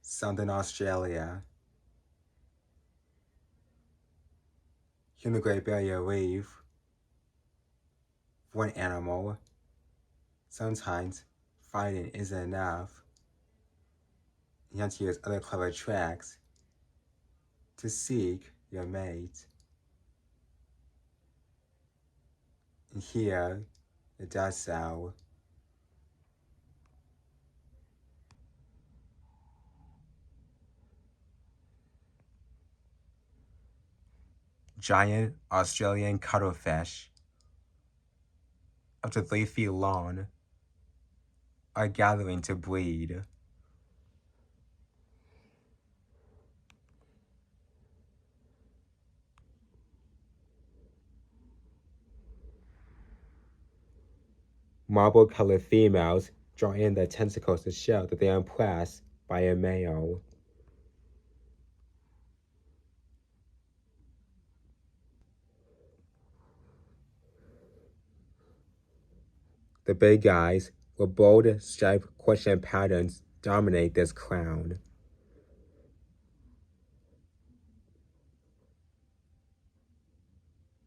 Southern Australia. Here in the Great Barrier Reef, for an animal, sometimes fighting isn't enough. You have to use other clever tricks to seek your mate. And here, it does so. Giant Australian cuttlefish, up to 3 feet long, are gathering to breed. Marble-colored females draw in their tentacles to show that they are impressed by a male. The big eyes with bold striped question patterns dominate this crown.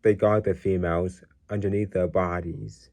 They guard the females underneath their bodies.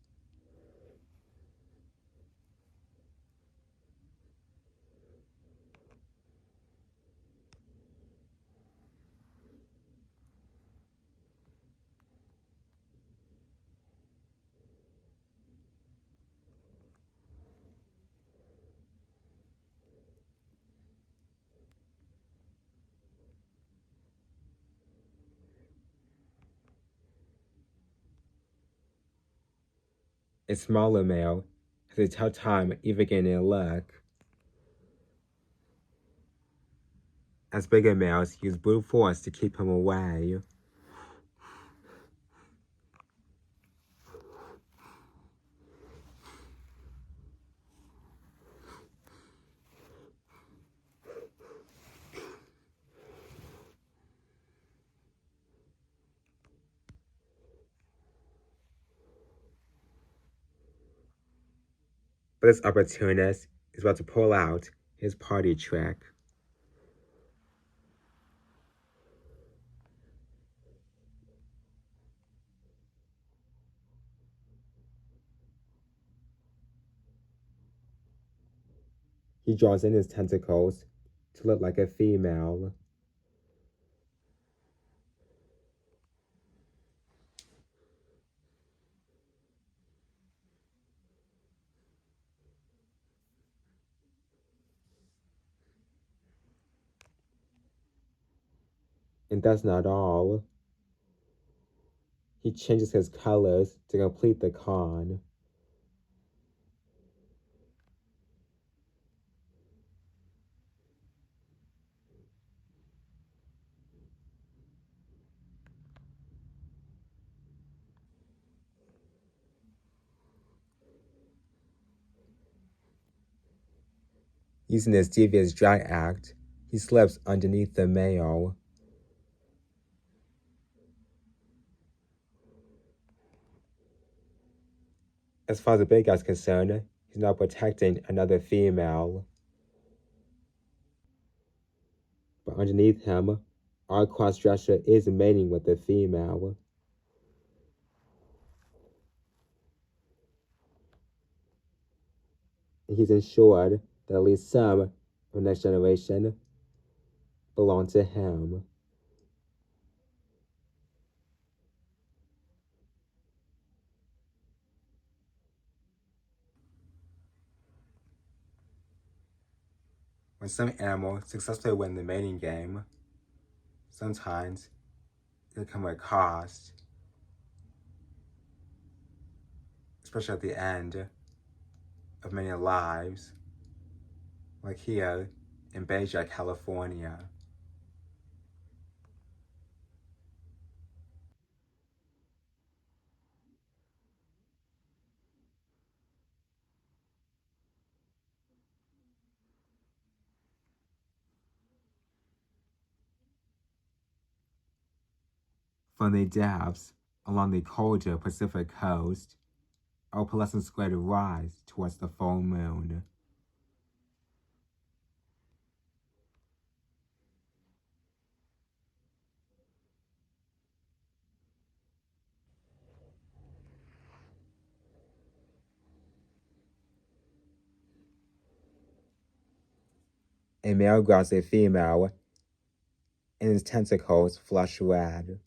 A smaller male has a tough time even getting a look, as bigger males use brute force to keep him away. But this opportunist is about to pull out his party trick. He draws in his tentacles to look like a female. And that's not all. He changes his colors to complete the con. Using his devious drag act, he slips underneath the male. As far as the big guy's concerned, he's now protecting another female. But underneath him, our cross-dresser is mating with the female. And he's ensured that at least some of the next generation belong to him. When some animals successfully win the mating game, sometimes it come at a cost, especially at the end of many lives, like here in Beja, California. From the depths along the colder Pacific coast, opalescent squared rise towards the full moon. A male grabs a female, and his tentacles flush red.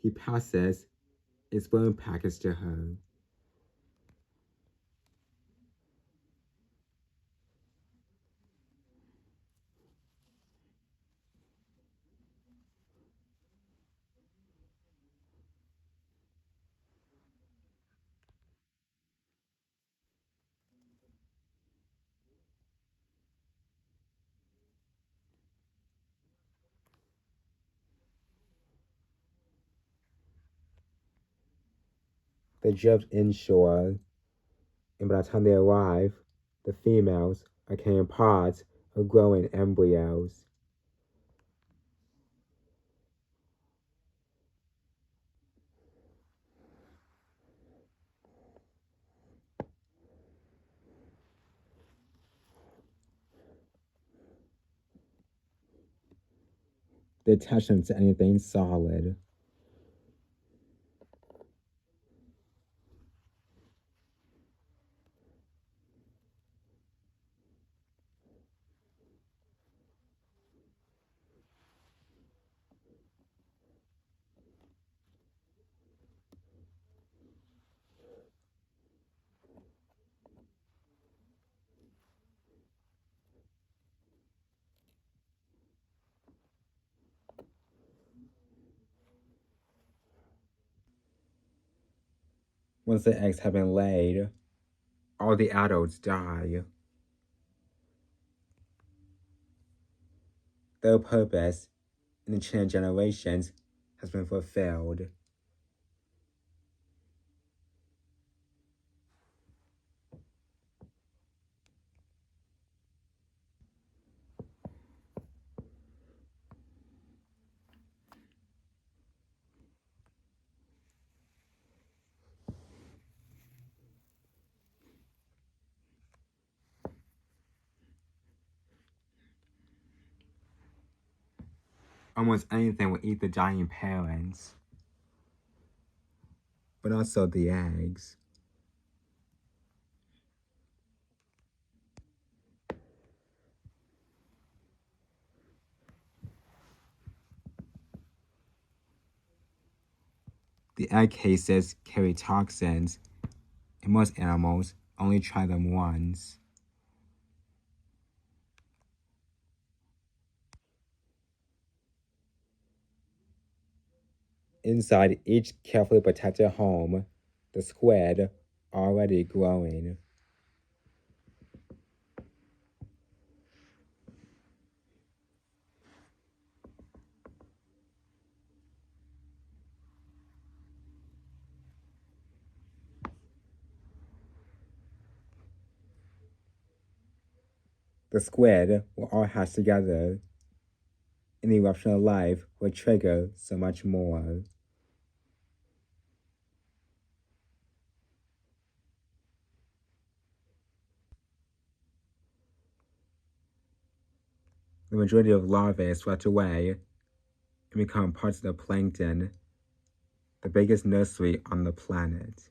He passes a sperm package to her. They drift inshore, and by the time they arrive, the females are carrying pods of growing embryos. They attach them to anything solid. Once the eggs have been laid, all the adults die. Their purpose in the chain of generations has been fulfilled. Almost anything will eat the dying parents, but also the eggs. The egg cases carry toxins, and most animals only try them once. Inside each carefully protected home, the squid already growing. The squid will all hatch together, and the eruption of life will trigger so much more. The majority of larvae is swept away and become parts of the plankton, the biggest nursery on the planet.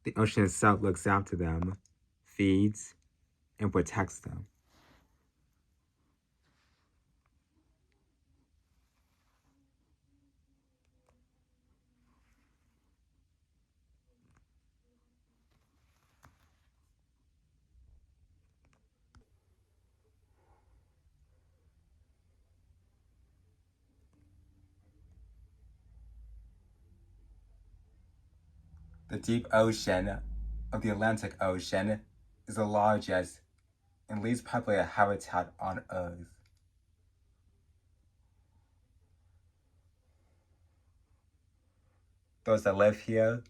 The ocean itself looks after them, feeds, and protects them. The deep ocean of the Atlantic Ocean is the largest and least populated habitat on Earth. Those that live here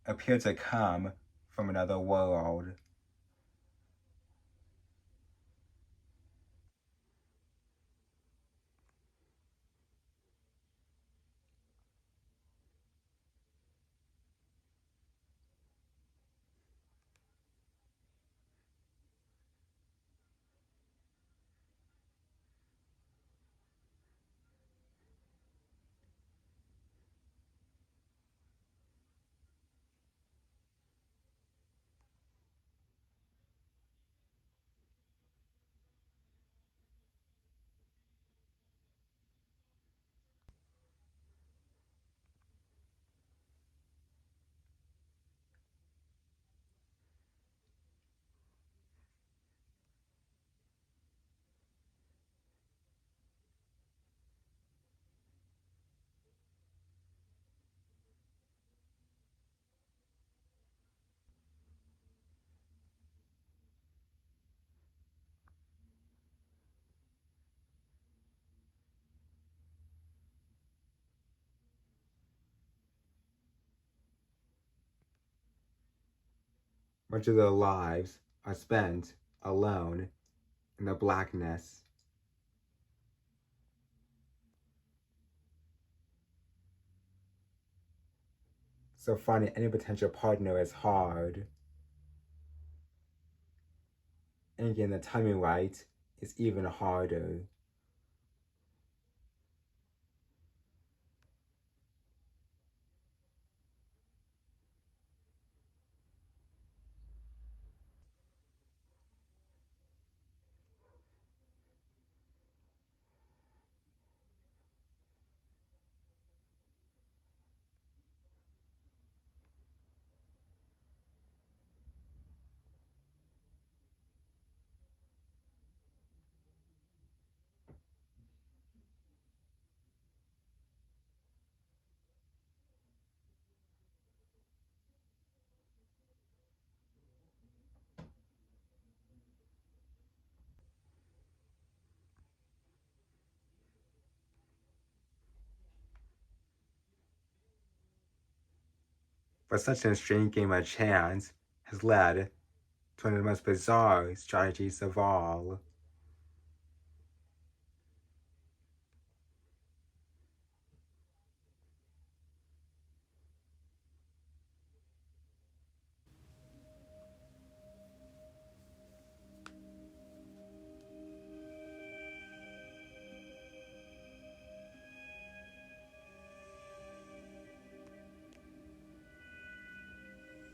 appear to come from another world. Much of their lives are spent alone in the blackness. So finding any potential partner is hard. And getting the timing right is even harder. But such an extreme game of chance has led to one of the most bizarre strategies of all.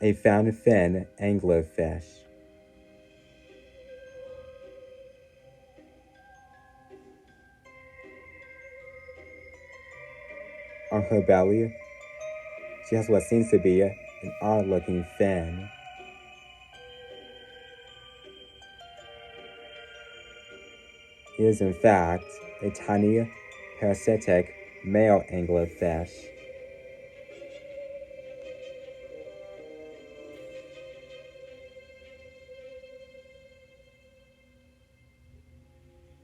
A found fin anglerfish. On her belly, she has what seems to be an odd-looking fin. It is in fact a tiny, parasitic male anglerfish.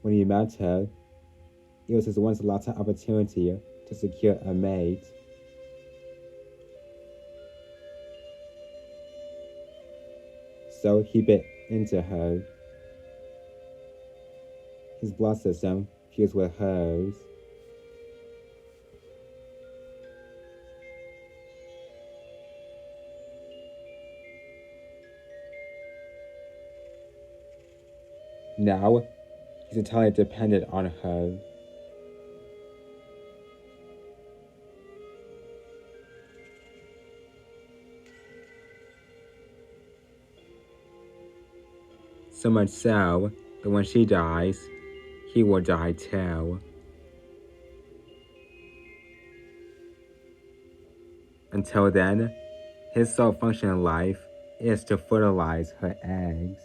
When he met her, it was his once last opportunity to secure a mate. So he bit into her. His blood system fused with hers. Now, he's entirely dependent on her. So much so that when she dies, he will die too. Until then, his sole function in life is to fertilize her eggs.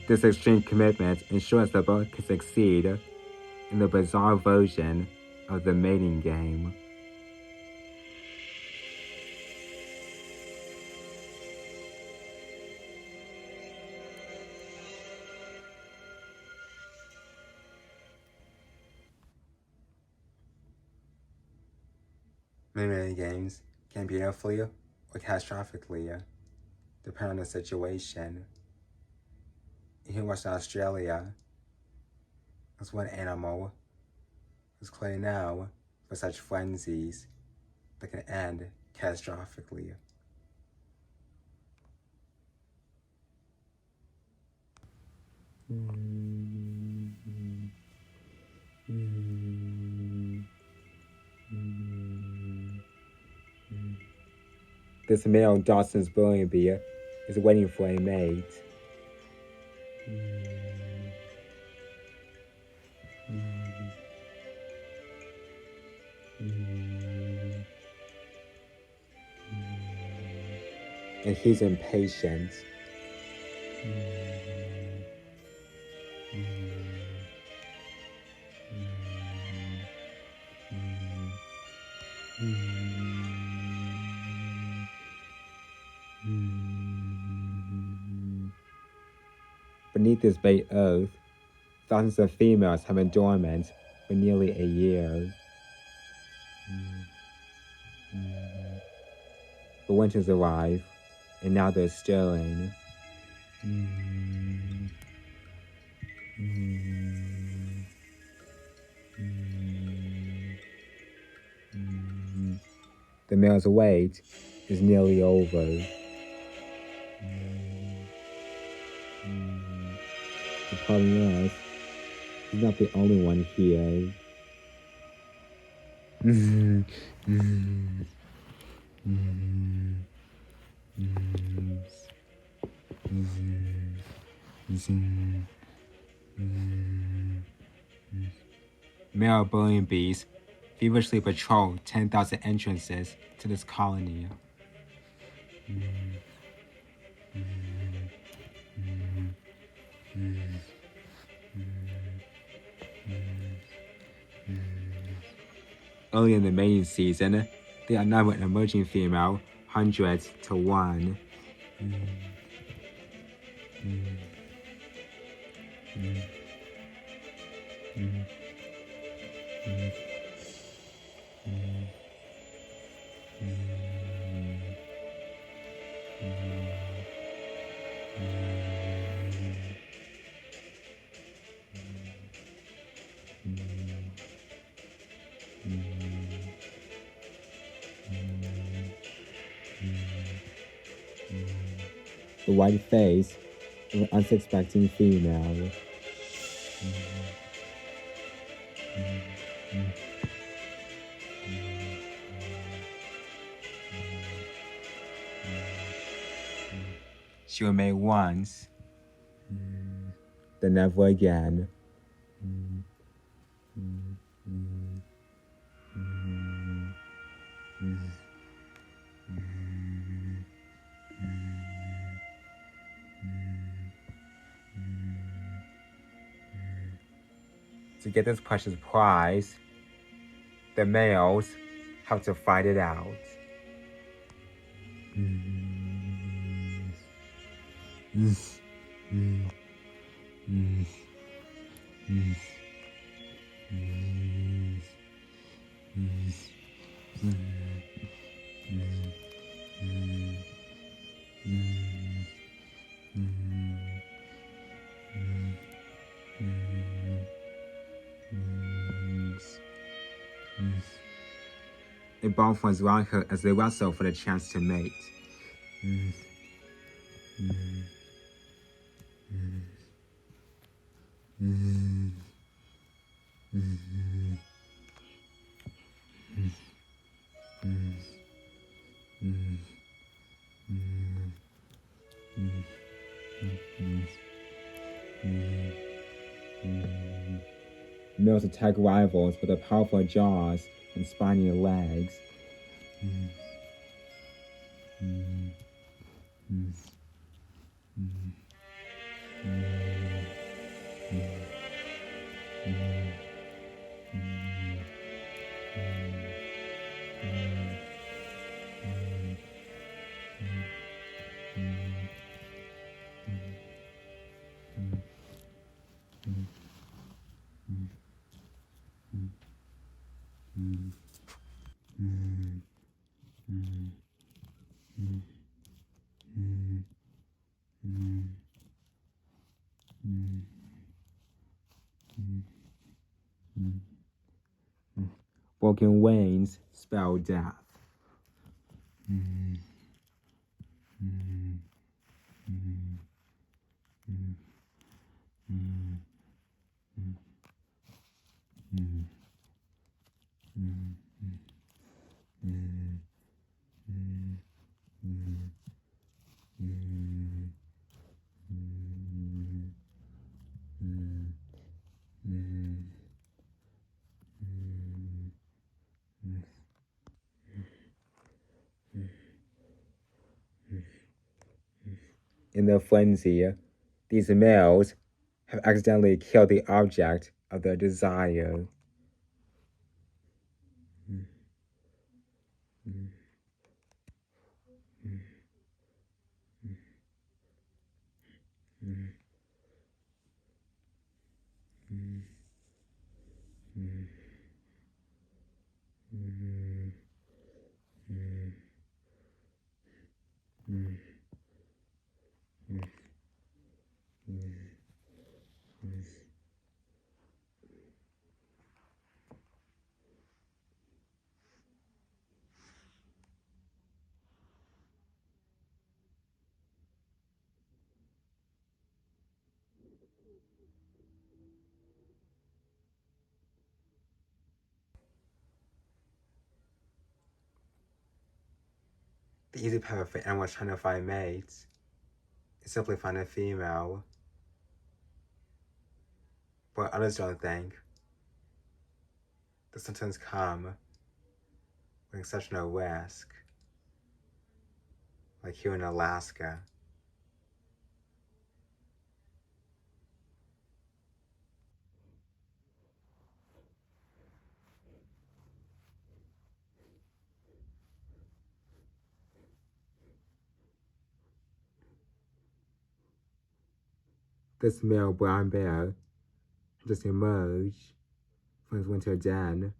This extreme commitment ensures that both can succeed in the bizarre version of the mating game. Many games can beautifully or catastrophically depend on the situation. In Western Australia, there's one animal who's clearly known for such frenzies that can end catastrophically. This male Dawson's bumblebee is waiting for a mate. And he's impatient. Beneath this baked earth, thousands of females have been dormant for nearly a year. But winters arrive, and now they're stirring. The male's wait is nearly over. The problem is, he's not the only one here. Male bumblebees feverishly patrol 10,000 entrances to this colony. Early in the mating season, they outnumber an emerging female 100 to 1. The white face of an unsuspecting female. She will mate once, then never again. To get this precious prize, the males have to fight it out. A bond forms around her as they wrestle for the chance to mate. Males attack rivals with their powerful jaws and spiny legs. Broken wings spell death. In their frenzy, these males have accidentally killed the object of their desire. The easy path for animals trying to find mates is simply find a female. But others don't think that sometimes come with exceptional risk, like here in Alaska. This male brown bear just emerged from his winter den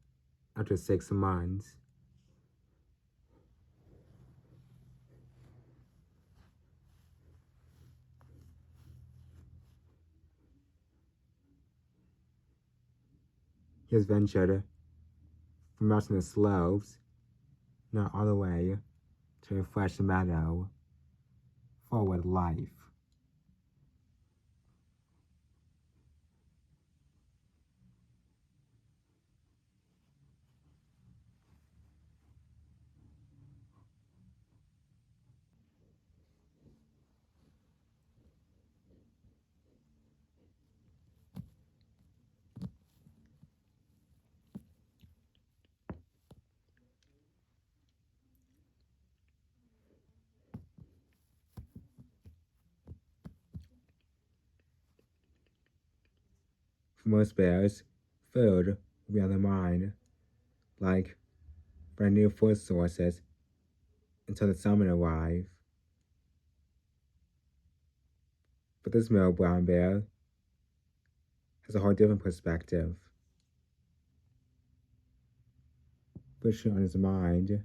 after 6 months. He has ventured from mountainous slopes, not all the way to a fresh meadow, forward life. For most bears, food will be on their mind, like brand new food sources until the summer arrive. But this male brown bear has a whole different perspective. Fish on his mind,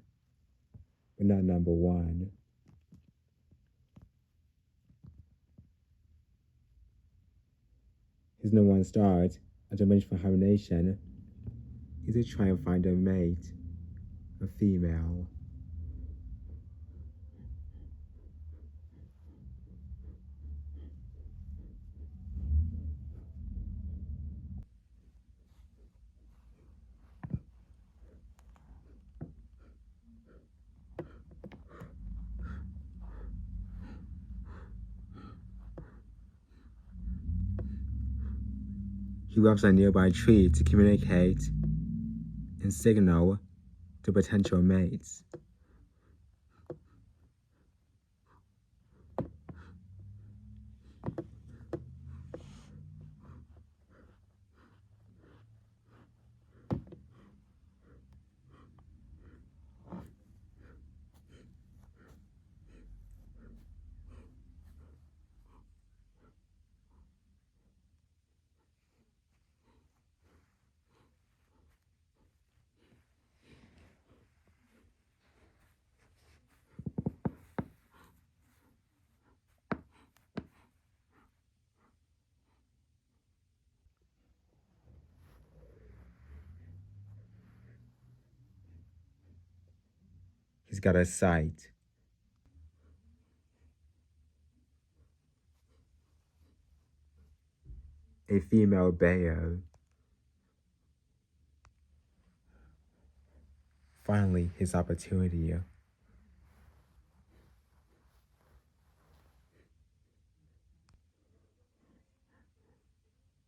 but not number one. His number one start after arranged for hibernation is to try and find a mate, a female. He walks on a nearby tree to communicate and signal to potential mates. got a sight. A female bear. Finally, his opportunity.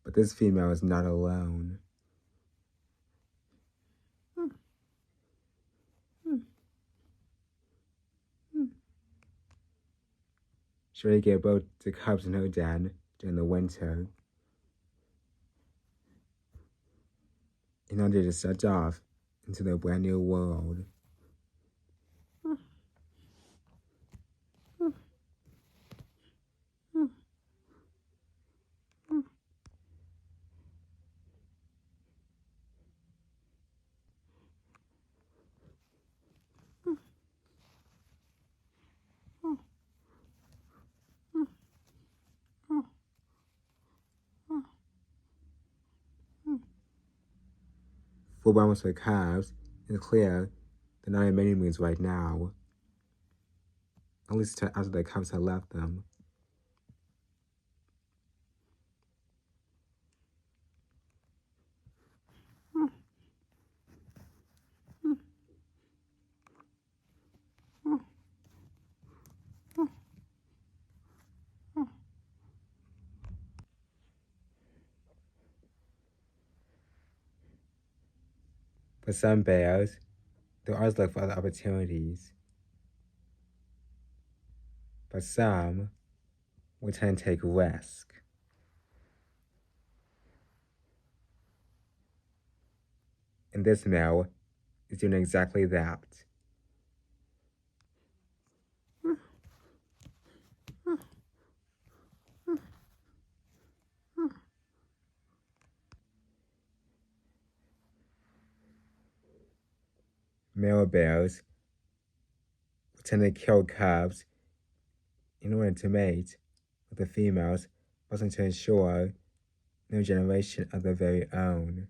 But this female is not alone. She already gave both the cubs in her den during the winter. In order to set off into their brand new world. For balance for calves, it's clear they're not in many moods right now. At least after the calves had left them. For some bears, they always look for other opportunities. But some will tend to take risk. And this male is doing exactly that. Male bears tend to kill cubs in order to mate with the females, but also to ensure new generation of their very own.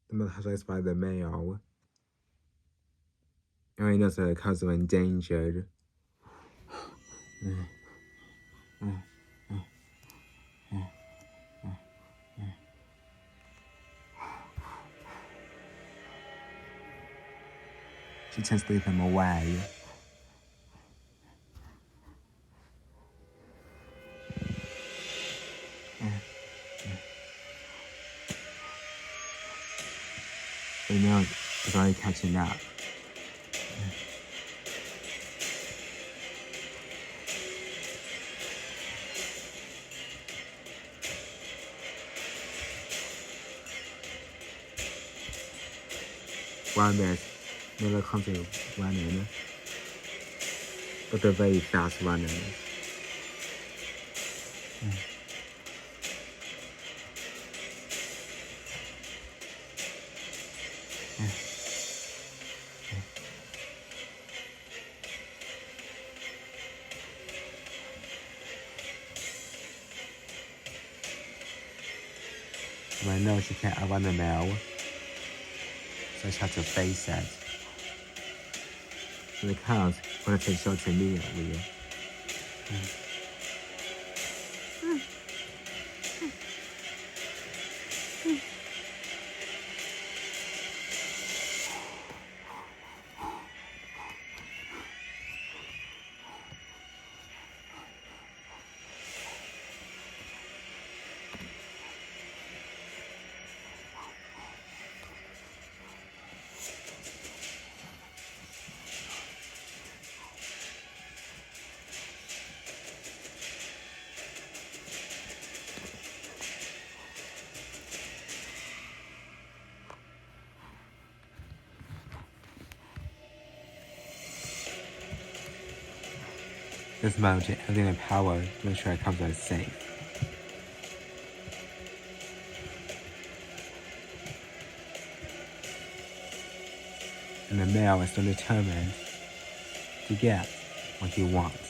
The mother has raised by the male. And he knows that the cubs are endangered. She tends to lead them away. The male is already catching up. Wild bears never come to running, but they're very fast runners. But I know she can't outrun the male, so she has to face it. So the cows want to take shots immediately. This mountain having the power to make sure it comes out safe. and the male is still determined to get what he wants.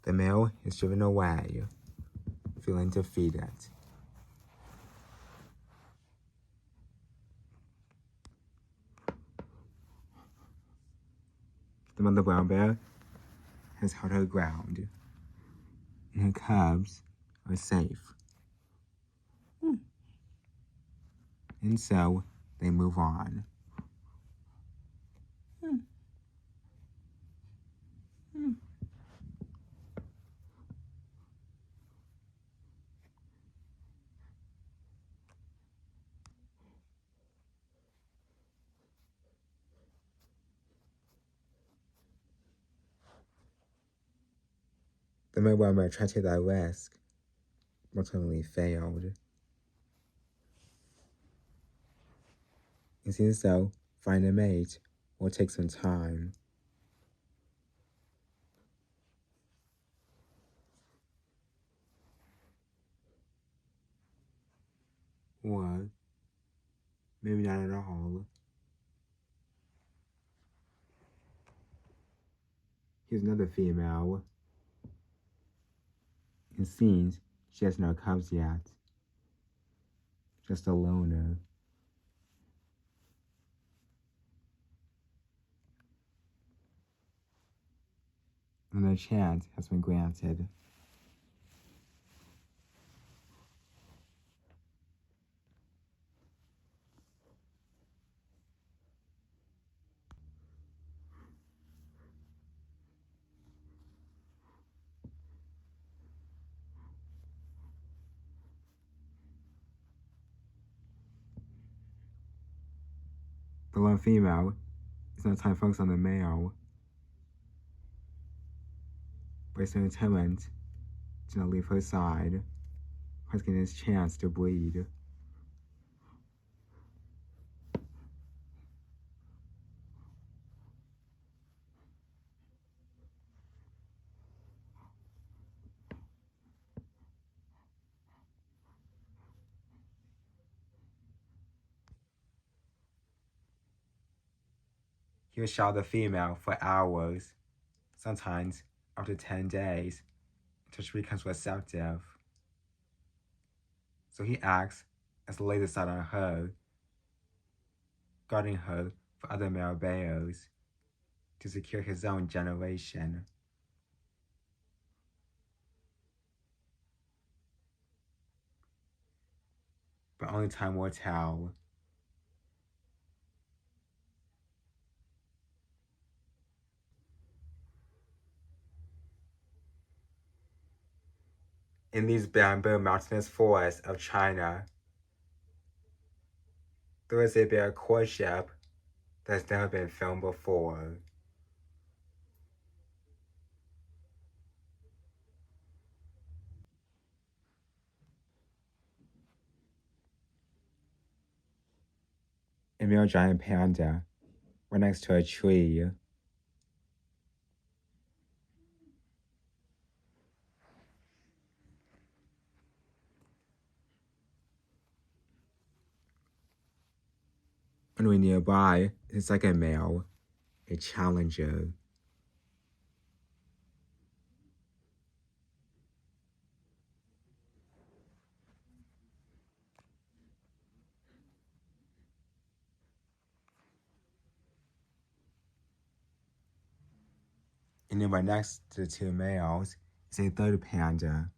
The male is driven away, feeling defeated. The mother brown bear has held her ground, and her cubs are safe. And so they move on. The male brown bear tried to take that risk, but ultimately failed. It seems though finding a mate will take some time. Or maybe not at all. Here's another female. It seems she has no cubs yet. Just a loner. And a chance has been granted. The lone female is not time focused on the male, but is determined to not leave her side, risking his chance to breed. He will shadow the female for hours, sometimes up to 10 days, until she becomes receptive. So he acts as the laser sight on her, guarding her for other male bears to secure his own generation. But only time will tell. In these bamboo mountainous forests of China, there is a bear courtship that has never been filmed before. A male giant panda right next to a tree. And when nearby is a second male, a challenger. And nearby next to the two males is a third panda.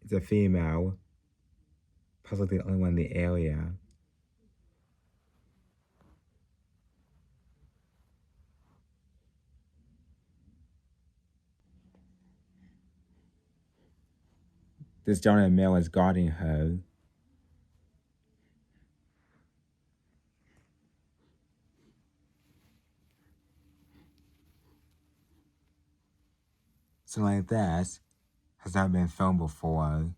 It's a female, possibly the only one in the area. This dominant male is guarding her. Something like this has never been filmed before.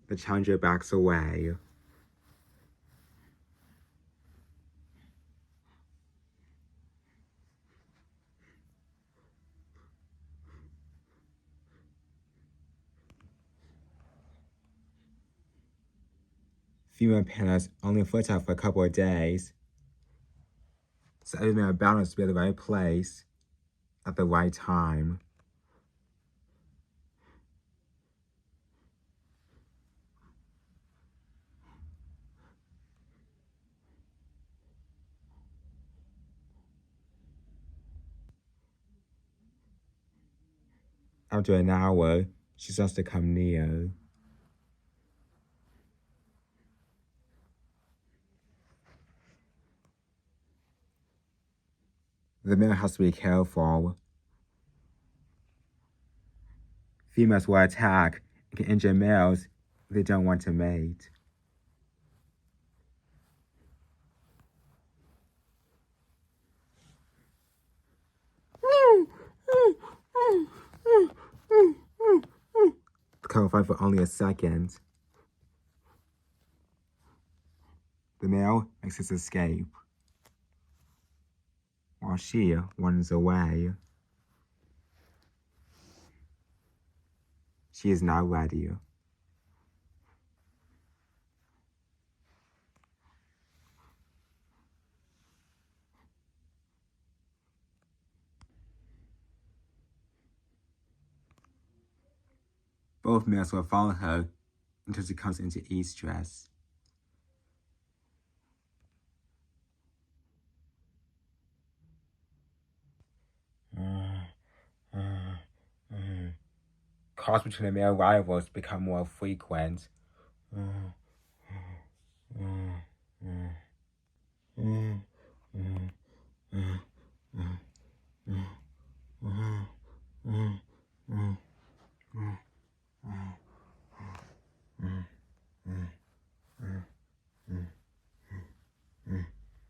The challenger backs away. Female pandas only fertile for a couple of days, so everything are balanced to be at the right place at the right time. After an hour, she starts to come near. The male has to be careful. Females will attack and can injure males if they don't want to mate. The couple fight for only a second. The male makes his escape, while she runs away. She is now ready. Both males will follow her until she comes into estrus. Calls between the male rivals become more frequent.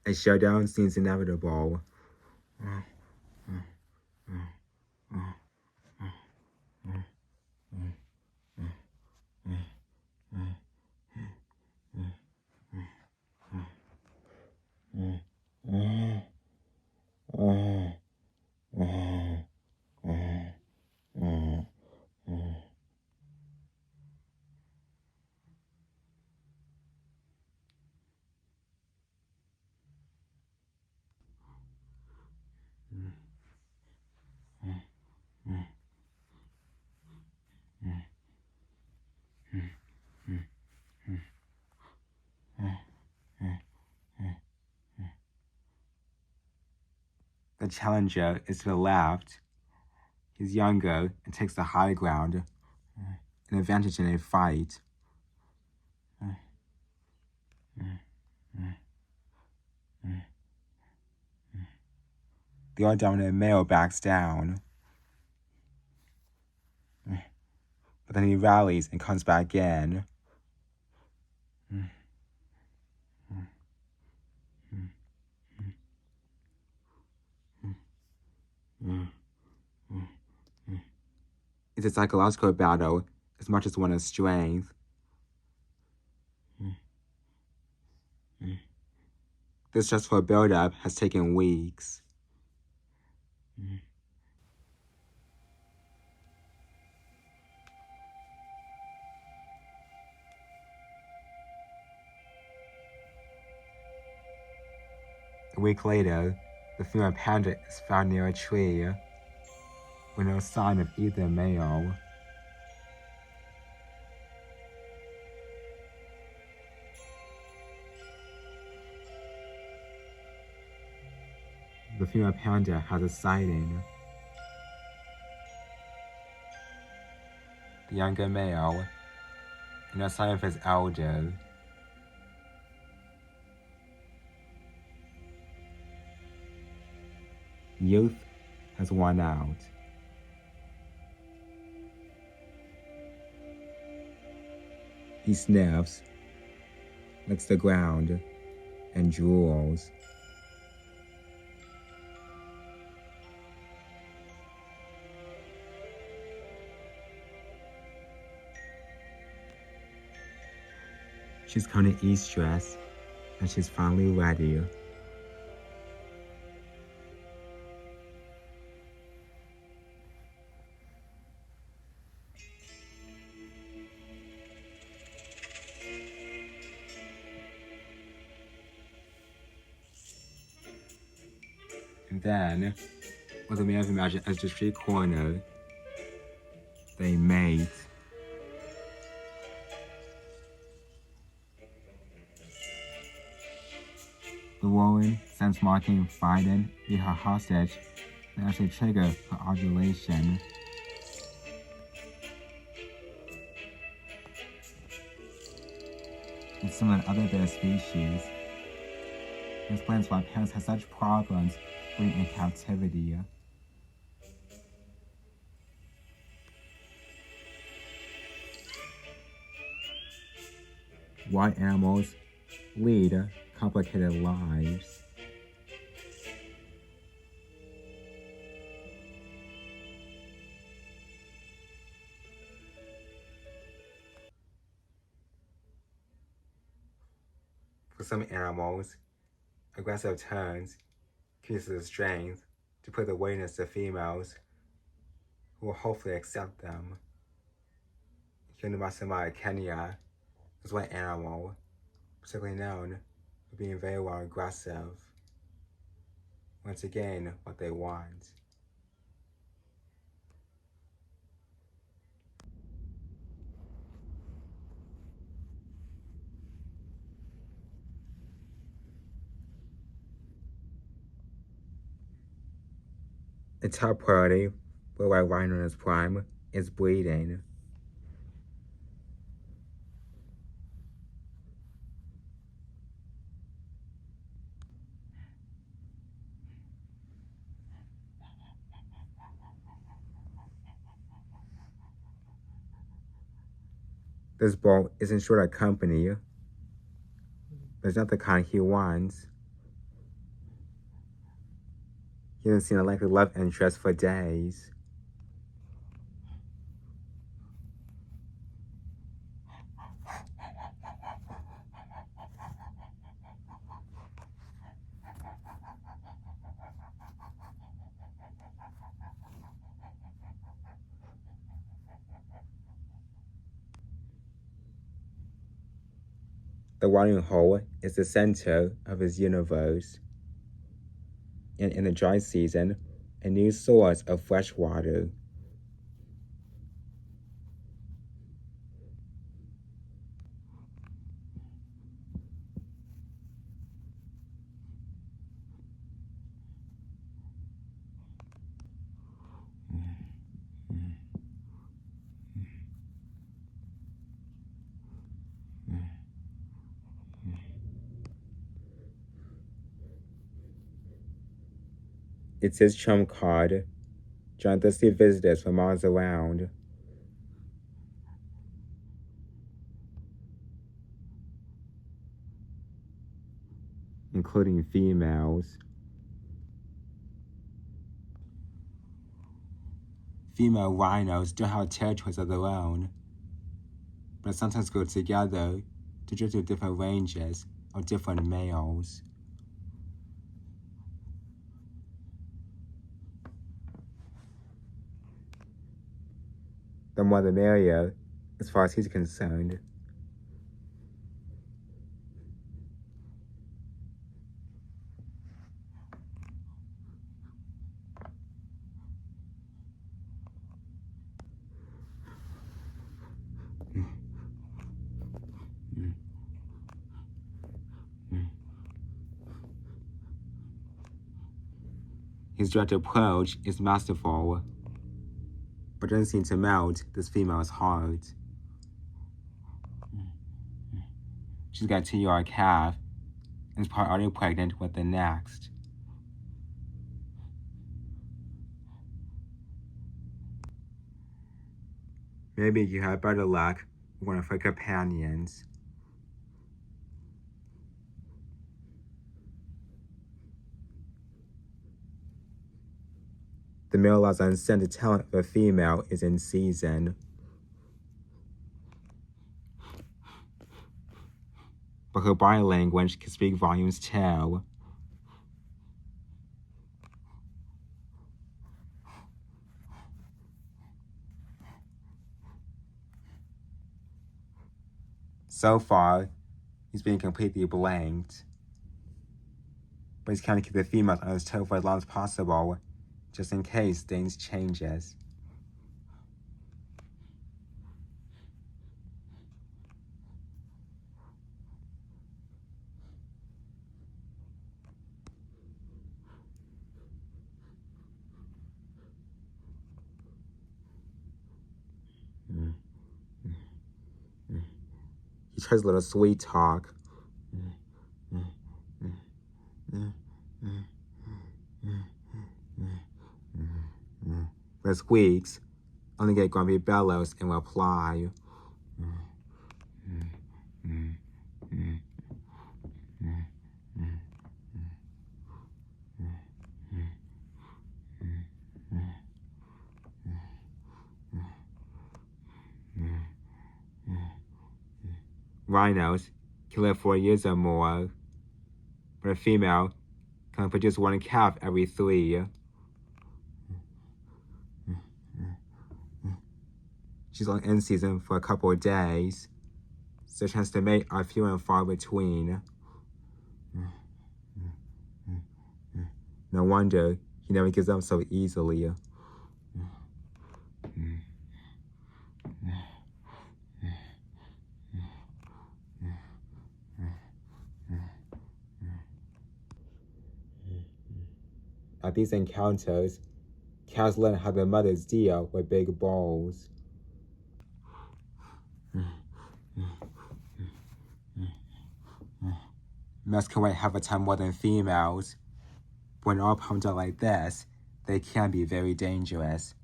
A showdown seems inevitable. The challenger is to the left. He's younger and takes the high ground, an advantage in a fight. The other dominant male backs down, but then he rallies and comes back in. It's a psychological battle as much as one of strength. This stressful build-up has taken weeks. A week later, The female panda is found near a tree with no sign of either male. The female panda has a sighting. The younger male, no sign of his elder. Youth has worn out. He sniffs, licks the ground, and drools. She's come to estress, and she's finally ready. And then, with the male imagine as the street corner, they mate. The woman, since marking Biden be her hostage, may actually trigger her ovulation. And similar to other bear species, it explains why parents have such problems breeding in captivity. Why animals lead complicated lives. For some animals, aggressive turns can use the strength to put the awareness to females who will hopefully accept them. Here in the Maasai Kenya is one animal particularly known for being very well aggressive. Once again, what they want. The top priority for white rhino in its prime is breeding. This bull isn't short of company, but it's not the kind he wants. He hasn't seen a likely love interest for days. The watering hole is the center of his universe, and in the dry season, a new source of fresh water. It's his trump card, drawing thirsty visitors from miles around. Including females. Female rhinos don't have territories of their own, but sometimes go together to drift to different ranges of different males. The more the merrier, as far as he's concerned. His direct approach is masterful, but doesn't seem to melt this female's heart. She's got a 2-year-old calf and is probably already pregnant with the next. Maybe you had better luck with one of her companions. The male allows unscented talent of a female is in season. But her body language can speak volumes too. So far, he's been completely blanked. But he's trying to keep the females on his toe for as long as possible, just in case things changes. He tries a little sweet talk. But squeaks only get grumpy bellows in reply. Rhinos can live 4 years or more, but a female can produce one calf every 3. She's only in season for a couple of days, so chances to mate are few and far between. No wonder he never gives up so easily. At these encounters, cows learn how their mothers deal with big bulls. Males can wait half a time more than females. When all pumped out like this, they can be very dangerous.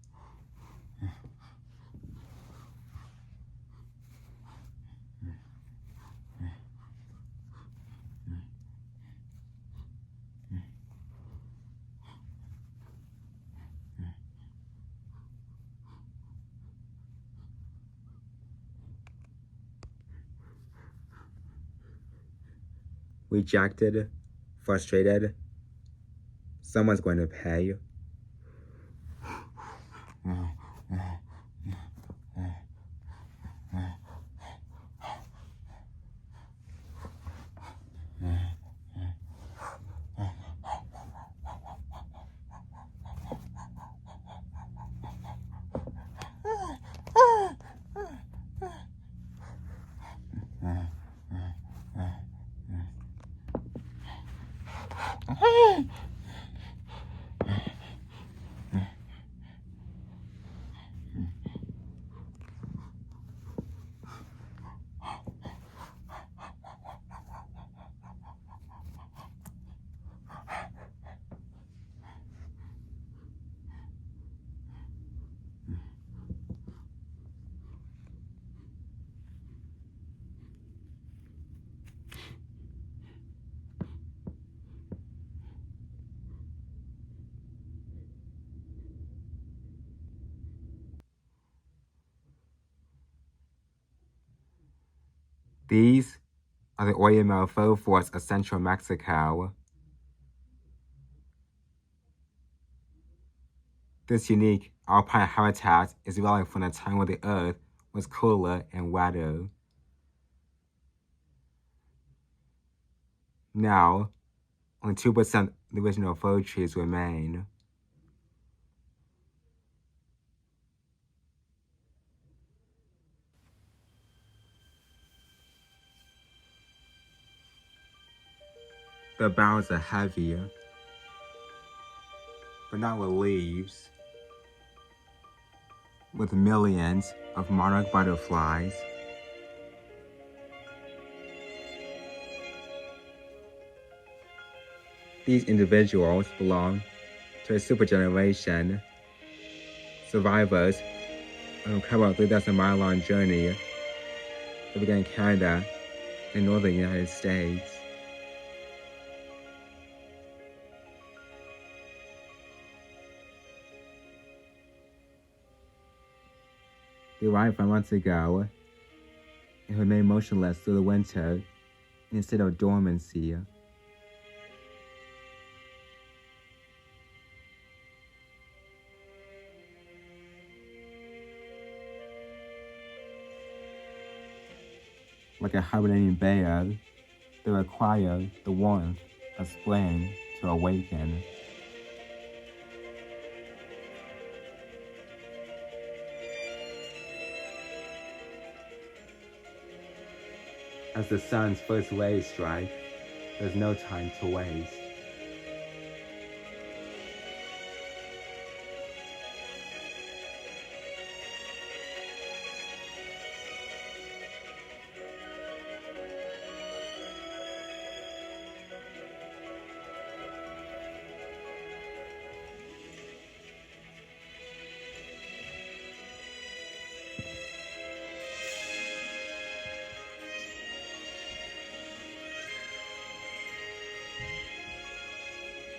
Rejected, frustrated, someone's going to pay. These are the Oyamel faux forests of central Mexico. This unique alpine habitat is developed from the time when the earth was cooler and wetter. Now, only 2% of the original fir trees remain. The boughs are heavier. but not with leaves, with millions of monarch butterflies. These individuals belong to a supergeneration, survivors of an incredible 3,000-mile-long journey that began in Canada and northern United States. They arrived 5 months ago and remained motionless through the winter in a state of dormancy. Like a hibernating bear, they require the warmth of spring to awaken. As the sun's first rays strike, there's no time to waste.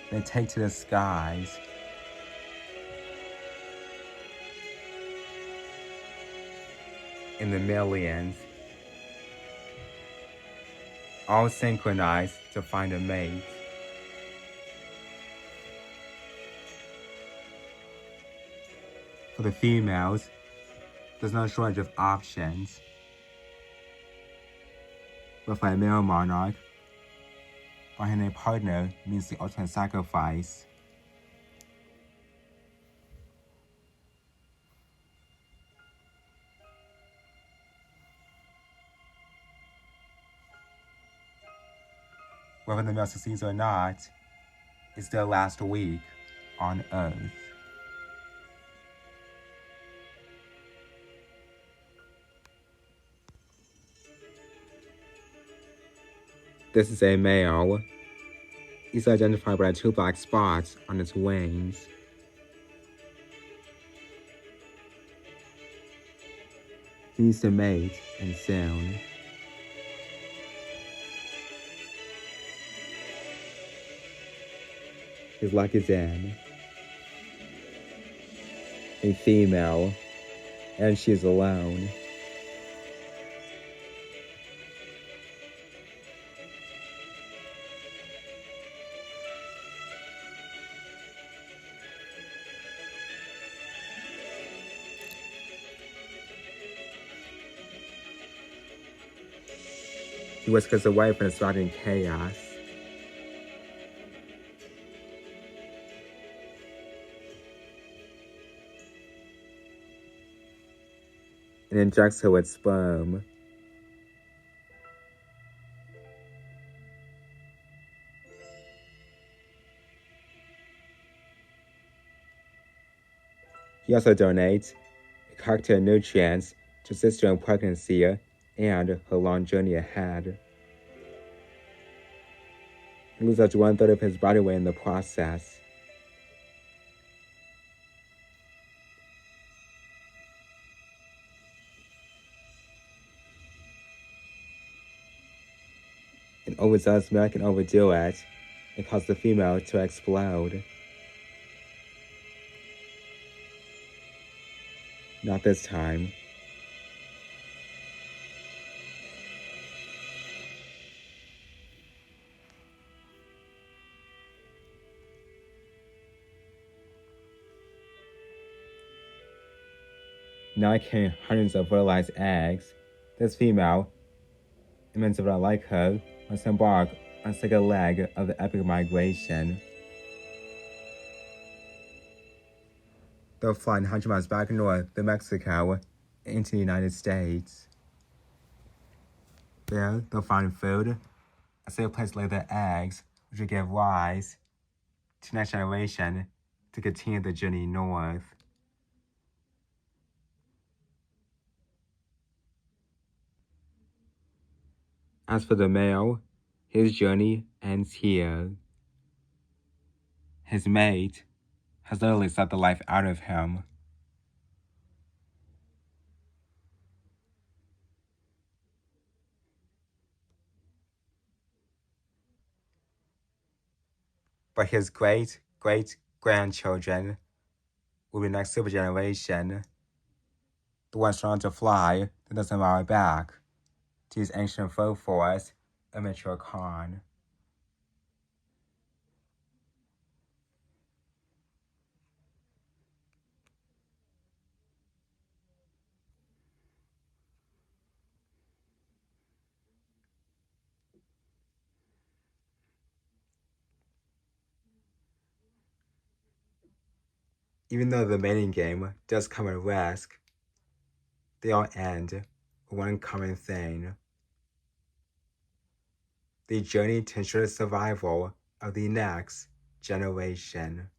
They take to the skies. In the millions, all synchronized to find a mate. For the females, there's no shortage of options. But for a male monarch, finding a partner means the ultimate sacrifice. Whether the male succeeds or not, it's their last week on Earth. This is a male. He's identified by 2 black spots on his wings. He needs to mate and soon. His luck is in. A female, and she's alone. He whiskers away from the surrounding chaos. And injects her with sperm. He also donates a cocktail of nutrients to assist her in pregnancy and her long journey ahead. He loses up to 1/3 of his body weight in the process. An overzealous male can overdo it and cause the female to explode. Not this time. Now carrying hundreds of fertilized eggs, this female, immense of like her, must embark on the second leg of the epic migration. They'll fly 100 miles back north to Mexico into the United States. There, they'll find food, a safe place to lay their eggs, which will give rise to the next generation to continue the journey north. As for the male, his journey ends here. His mate has literally sucked the life out of him. But his great-great-grandchildren will be the next super generation, the ones trying to fly the dozen mile back to use ancient folk forest and mature Khan. Even though the mating game does come at risk, they all end with one common thing: the journey to ensure the survival of the next generation.